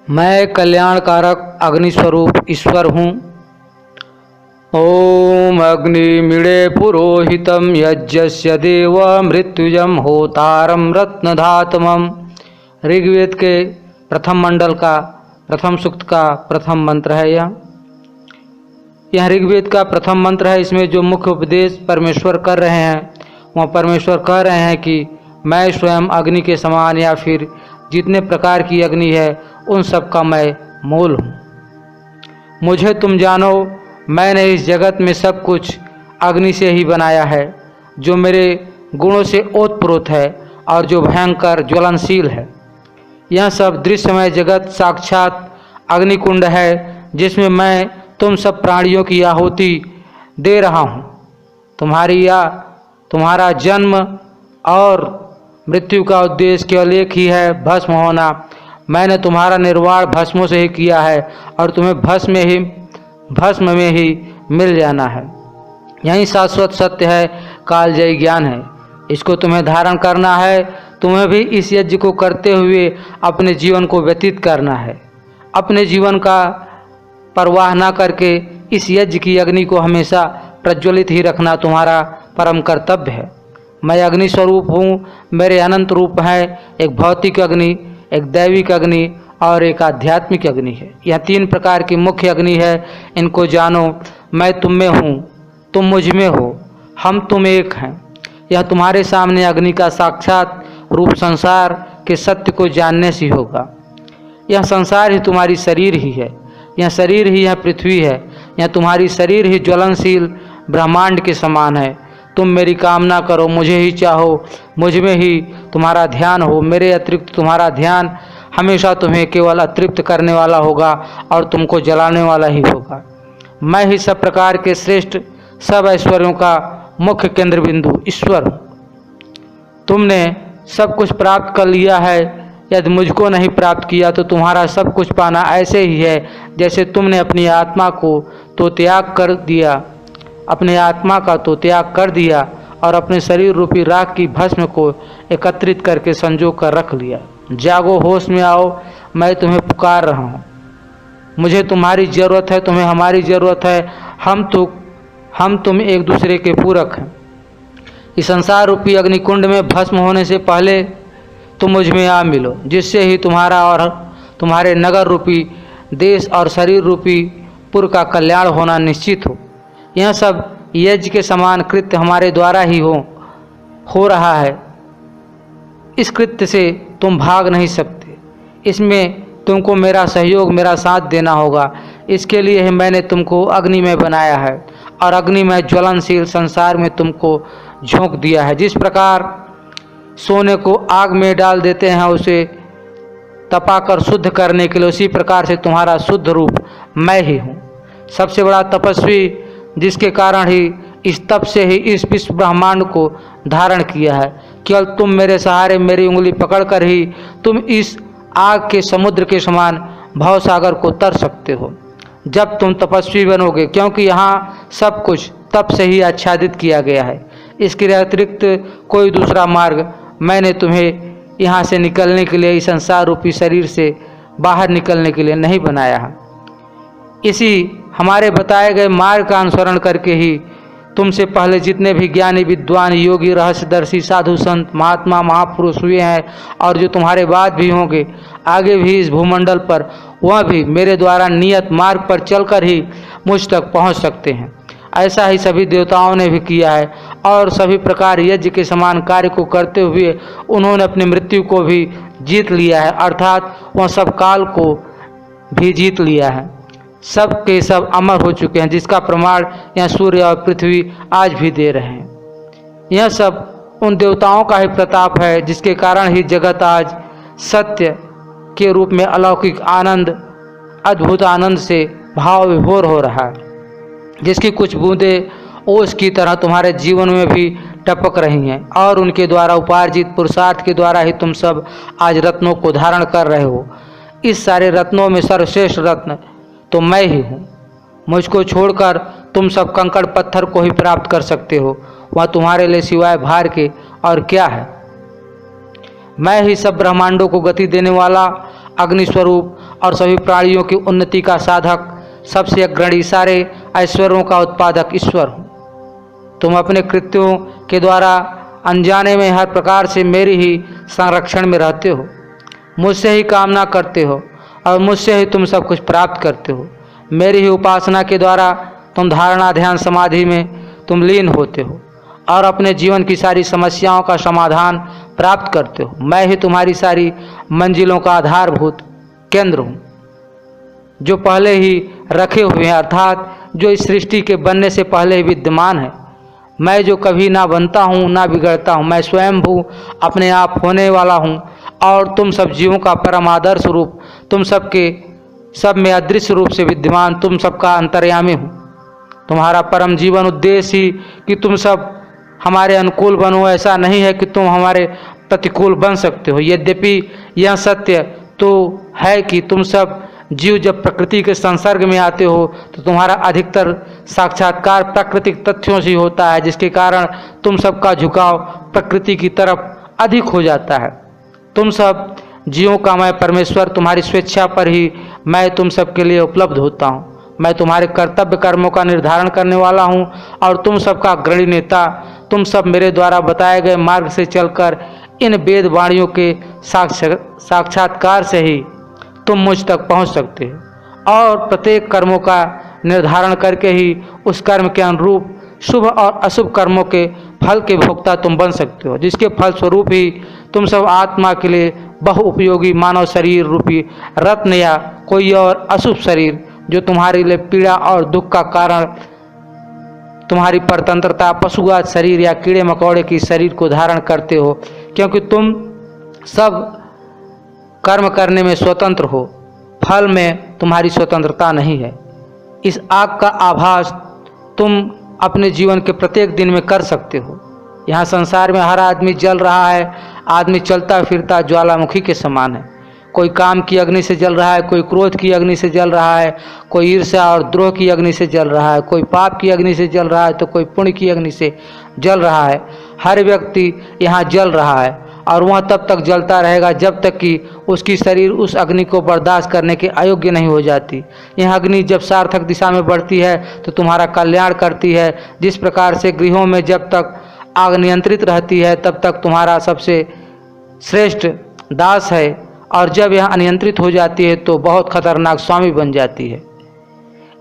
मैं कल्याणकारक अग्निस्वरूप ईश्वर हूँ। ओम अग्निमीडे पुरोहितम यज्ञस्य देव मृत्युजम होतारम रत्नधातमम। ऋग्वेद के प्रथम मंडल का प्रथम सूक्त का प्रथम मंत्र है। यह ऋग्वेद का प्रथम मंत्र है। इसमें जो मुख्य उपदेश परमेश्वर कर रहे हैं वह परमेश्वर कह रहे हैं कि मैं स्वयं अग्नि के समान या फिर जितने प्रकार की अग्नि है उन सब का मैं मूल हूँ। मुझे तुम जानो, मैंने इस जगत में सब कुछ अग्नि से ही बनाया है, जो मेरे गुणों से ओतप्रोत है और जो भयंकर ज्वलनशील है। यह सब दृश्यमय जगत साक्षात अग्निकुंड है, जिसमें मैं तुम सब प्राणियों की आहुति दे रहा हूँ। तुम्हारा जन्म और मृत्यु का उद्देश्य केवल एक ही है, भस्म होना। मैंने तुम्हारा निर्वाण भस्मों से ही किया है और तुम्हें भस्म में ही मिल जाना है। यही शाश्वत सत्य है, कालजयी ज्ञान है। इसको तुम्हें धारण करना है। तुम्हें भी इस यज्ञ को करते हुए अपने जीवन को व्यतीत करना है। अपने जीवन का परवाह न करके इस यज्ञ की अग्नि को हमेशा प्रज्वलित ही रखना तुम्हारा परम कर्तव्य है। मैं अग्नि स्वरूप हूँ। मेरे अनंत रूप हैं, एक भौतिक अग्नि, एक दैविक अग्नि और एक आध्यात्मिक अग्नि है। यह तीन प्रकार की मुख्य अग्नि है। इनको जानो। मैं तुम में हूँ, तुम मुझ में हो, हम तुम एक हैं। यह तुम्हारे सामने अग्नि का साक्षात रूप संसार के सत्य को जानने से होगा। यह संसार ही तुम्हारी शरीर ही है। यह शरीर ही यह पृथ्वी है। यह तुम्हारी शरीर ही ज्वलनशील ब्रह्मांड के समान है। तुम मेरी कामना करो, मुझे ही चाहो, मुझ में ही तुम्हारा ध्यान हो। मेरे अतिरिक्त तुम्हारा ध्यान हमेशा तुम्हें केवल अतृप्त करने वाला होगा और तुमको जलाने वाला ही होगा। मैं ही सब प्रकार के श्रेष्ठ सब ऐश्वर्यों का मुख्य केंद्र बिंदु ईश्वर हूँ। तुमने सब कुछ प्राप्त कर लिया है। यदि मुझको नहीं प्राप्त किया तो तुम्हारा सब कुछ पाना ऐसे ही है जैसे तुमने अपनी आत्मा को तो त्याग कर दिया, अपने आत्मा का तो त्याग कर दिया और अपने शरीर रूपी राख की भस्म को एकत्रित करके संजो कर रख लिया। जागो, होश में आओ, मैं तुम्हें पुकार रहा हूँ। मुझे तुम्हारी ज़रूरत है, तुम्हें हमारी ज़रूरत है। हम तुम एक दूसरे के पूरक हैं। इस संसार रूपी अग्निकुंड में भस्म होने से पहले तुम मुझ में आ मिलो, जिससे ही तुम्हारा और तुम्हारे नगर रूपी देश और शरीर रूपी पुर का कल्याण होना निश्चित हो। यह सब यज्ञ के समान कृत्य हमारे द्वारा ही हो रहा है। इस कृत्य से तुम भाग नहीं सकते। इसमें तुमको मेरा सहयोग, मेरा साथ देना होगा। इसके लिए ही मैंने तुमको अग्नि में बनाया है और अग्नि में ज्वलनशील संसार में तुमको झोंक दिया है। जिस प्रकार सोने को आग में डाल देते हैं उसे तपाकर शुद्ध करने के लिए, उसी प्रकार से तुम्हारा शुद्ध रूप मैं ही हूँ। सबसे बड़ा तपस्वी, जिसके कारण ही इस तप से ही इस विश्व ब्रह्मांड को धारण किया है। केवल तुम मेरे सहारे, मेरी उंगली पकड़कर ही तुम इस आग के समुद्र के समान भवसागर को तर सकते हो जब तुम तपस्वी बनोगे, क्योंकि यहाँ सब कुछ तप से ही आच्छादित किया गया है। इसके अतिरिक्त कोई दूसरा मार्ग मैंने तुम्हें यहाँ से निकलने के लिए, इस संसार रूपी शरीर से बाहर निकलने के लिए नहीं बनाया है। इसी हमारे बताए गए मार्ग का अनुसरण करके ही तुमसे पहले जितने भी ज्ञानी, विद्वान, योगी, रहस्यदर्शी, साधु, संत, महात्मा, महापुरुष हुए हैं और जो तुम्हारे बाद भी होंगे आगे भी इस भूमंडल पर, वह भी मेरे द्वारा नियत मार्ग पर चलकर ही मुझ तक पहुंच सकते हैं। ऐसा ही सभी देवताओं ने भी किया है और सभी प्रकार यज्ञ के समान कार्य को करते हुए उन्होंने अपनी मृत्यु को भी जीत लिया है, अर्थात वह सब काल को भी जीत लिया है। सब के सब अमर हो चुके हैं, जिसका प्रमाण यह सूर्य और पृथ्वी आज भी दे रहे हैं। यह सब उन देवताओं का ही प्रताप है, जिसके कारण ही जगत आज सत्य के रूप में अलौकिक आनंद, अद्भुत आनंद से भाव विभोर हो रहा है, जिसकी कुछ बूंदें ओस की तरह तुम्हारे जीवन में भी टपक रही हैं और उनके द्वारा उपार्जित पुरुषार्थ के द्वारा ही तुम सब आज रत्नों को धारण कर रहे हो। इस सारे रत्नों में सर्वश्रेष्ठ रत्न तो मैं ही हूँ। मुझको छोड़कर तुम सब कंकड़ पत्थर को ही प्राप्त कर सकते हो। वह तुम्हारे लिए सिवाय भार के और क्या है। मैं ही सब ब्रह्मांडों को गति देने वाला, अग्निस्वरूप और सभी प्राणियों की उन्नति का साधक, सबसे अग्रणी, सारे ऐश्वर्यों का उत्पादक ईश्वर हूँ। तुम अपने कृत्यों के द्वारा अनजाने में हर प्रकार से मेरी ही संरक्षण में रहते हो, मुझसे ही कामना करते हो और मुझसे ही तुम सब कुछ प्राप्त करते हो। मेरी ही उपासना के द्वारा तुम धारणा, ध्यान, समाधि में तुम लीन होते हो और अपने जीवन की सारी समस्याओं का समाधान प्राप्त करते हो। मैं ही तुम्हारी सारी मंजिलों का आधारभूत केंद्र हूँ, जो पहले ही रखे हुए हैं, अर्थात जो इस सृष्टि के बनने से पहले ही विद्यमान है। मैं जो कभी ना बनता हूँ ना बिगड़ता हूँ, मैं स्वयं भू अपने आप होने वाला हूँ और तुम सब जीवों का परम आदर्श रूप, तुम सबके सब में अदृश्य रूप से विद्यमान, तुम सबका अंतर्यामी हूँ। तुम्हारा परम जीवन उद्देश्य ही कि तुम सब हमारे अनुकूल बनो, ऐसा नहीं है कि तुम हमारे प्रतिकूल बन सकते हो। यद्यपि यह सत्य तो है कि तुम सब जीव जब प्रकृति के संसर्ग में आते हो तो तुम्हारा अधिकतर साक्षात्कार प्राकृतिक तथ्यों से होता है, जिसके कारण तुम सबका झुकाव प्रकृति की तरफ अधिक हो जाता है। तुम सब जीवों का मैं परमेश्वर, तुम्हारी स्वेच्छा पर ही मैं तुम सबके लिए उपलब्ध होता हूँ। मैं तुम्हारे कर्तव्य कर्मों का निर्धारण करने वाला हूँ और तुम सबका अग्रणी नेता। तुम सब मेरे द्वारा बताए गए मार्ग से चलकर इन वेद वाणियों के साक्षात्कार से ही तुम मुझ तक पहुँच सकते हो और प्रत्येक कर्मों का निर्धारण करके ही उस कर्म के अनुरूप शुभ और अशुभ कर्मों के फल के भोक्ता तुम बन सकते हो, जिसके फल स्वरूप ही तुम सब आत्मा के लिए बहुउपयोगी मानव शरीर रूपी रत्न या कोई और अशुभ शरीर जो तुम्हारे लिए पीड़ा और दुख का कारण, तुम्हारी परतंत्रता, पशुआत शरीर या कीड़े मकोड़े की शरीर को धारण करते हो, क्योंकि तुम सब कर्म करने में स्वतंत्र हो, फल में तुम्हारी स्वतंत्रता नहीं है। इस आग का आभास तुम अपने जीवन के प्रत्येक दिन में कर सकते हो। यहाँ संसार में हर आदमी जल रहा है, आदमी चलता फिरता ज्वालामुखी के समान है। कोई काम की अग्नि से जल रहा है, कोई क्रोध की अग्नि से जल रहा है, कोई ईर्ष्या और द्रोह की अग्नि से जल रहा है, कोई पाप की अग्नि से जल रहा है तो कोई पुण्य की अग्नि से जल रहा है। हर व्यक्ति यहाँ जल रहा है और वह तब तक जलता रहेगा जब तक कि उसकी शरीर उस अग्नि को बर्दाश्त करने के अयोग्य नहीं हो जाती। यह अग्नि जब सार्थक दिशा में बढ़ती है तो तुम्हारा कल्याण करती है। जिस प्रकार से गृहों में जब तक आग नियंत्रित रहती है तब तक तुम्हारा सबसे श्रेष्ठ दास है, और जब यह अनियंत्रित हो जाती है तो बहुत खतरनाक स्वामी बन जाती है।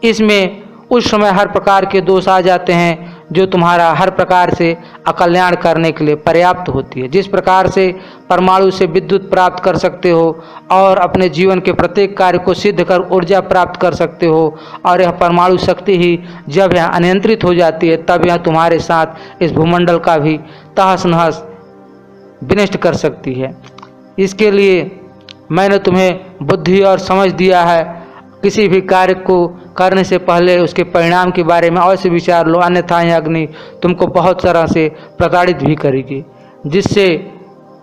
इसमें उस समय हर प्रकार के दोष आ जाते हैं जो तुम्हारा हर प्रकार से अकल्याण करने के लिए पर्याप्त होती है। जिस प्रकार से परमाणु से विद्युत प्राप्त कर सकते हो और अपने जीवन के प्रत्येक कार्य को सिद्ध कर ऊर्जा प्राप्त कर सकते हो, और यह परमाणु शक्ति ही जब यह अनियंत्रित हो जाती है तब यह तुम्हारे साथ इस भूमंडल का भी तहस नहस विनष्ट कर सकती है। इसके लिए मैंने तुम्हें बुद्धि और समझ दिया है। किसी भी कार्य को करने से पहले उसके परिणाम के बारे में अवश्य विचार लो, अन्यथा यह अग्नि तुमको बहुत तरह से प्रताड़ित भी करेगी, जिससे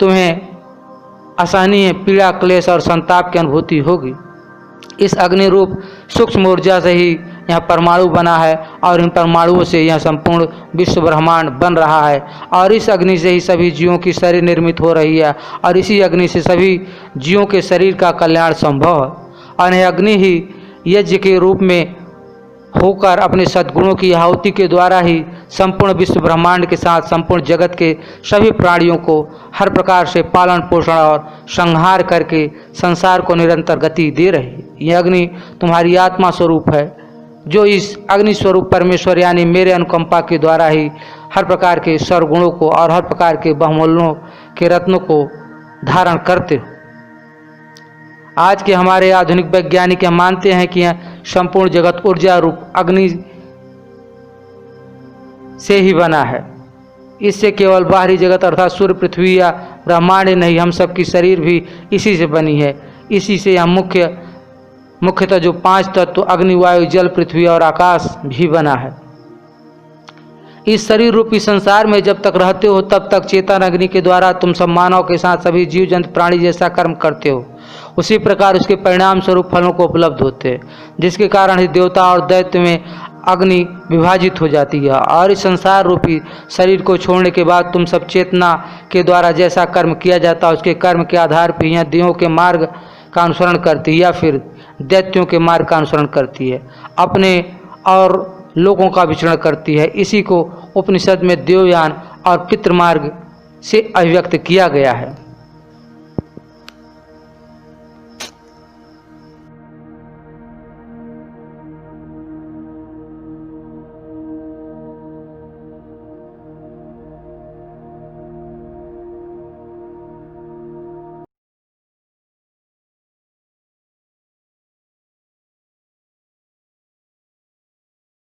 तुम्हें असहनीय पीड़ा, क्लेश और संताप की अनुभूति होगी। इस अग्नि रूप सूक्ष्म ऊर्जा से ही यह परमाणु बना है और इन परमाणुओं से यह संपूर्ण विश्व ब्रह्मांड बन रहा है, और इस अग्नि से ही सभी जीवों की शरीर निर्मित हो रही है, और इसी अग्नि से सभी जीवों के शरीर का कल्याण संभव है। और यह अग्नि ही यज्ञ के रूप में होकर अपने सद्गुणों की आहुति के द्वारा ही संपूर्ण विश्व ब्रह्मांड के साथ संपूर्ण जगत के सभी प्राणियों को हर प्रकार से पालन पोषण और संहार करके संसार को निरंतर गति दे रही है। यह अग्नि तुम्हारी आत्मा स्वरूप है, जो इस अग्नि स्वरूप परमेश्वर यानी मेरे अनुकंपा के द्वारा ही हर प्रकार के सर्वगुणों को और हर प्रकार के बहुमूल्यों के रत्नों को धारण करते हो। आज के हमारे आधुनिक वैज्ञानिक यह मानते हैं कि यह संपूर्ण जगत ऊर्जा रूप अग्नि से ही बना है। इससे केवल बाहरी जगत अर्थात सूर्य, पृथ्वी या ब्रह्मांड नहीं, हम सब की शरीर भी इसी से बनी है। इसी से यह मुख्यतः जो 5 तत्व अग्नि, वायु, जल, पृथ्वी और आकाश भी बना है। इस शरीर रूपी संसार में जब तक रहते हो तब तक चेतन अग्नि के द्वारा तुम सब मानव के साथ सभी जीव जंतु प्राणी जैसा कर्म करते हो। उसी प्रकार उसके परिणाम स्वरूप फलों को उपलब्ध होते हैं, जिसके कारण ही देवता और दैत्य में अग्नि विभाजित हो जाती है। और इस संसार रूपी शरीर को छोड़ने के बाद तुम सब चेतना के द्वारा जैसा कर्म किया जाता है उसके कर्म के आधार पर यह देहों के मार्ग का अनुसरण करती है या फिर दैत्यों के मार्ग का अनुसरण करती है, अपने और लोगों का विचरण करती है। इसी को उपनिषद में देवयान और पितृमार्ग से अभिव्यक्त किया गया है।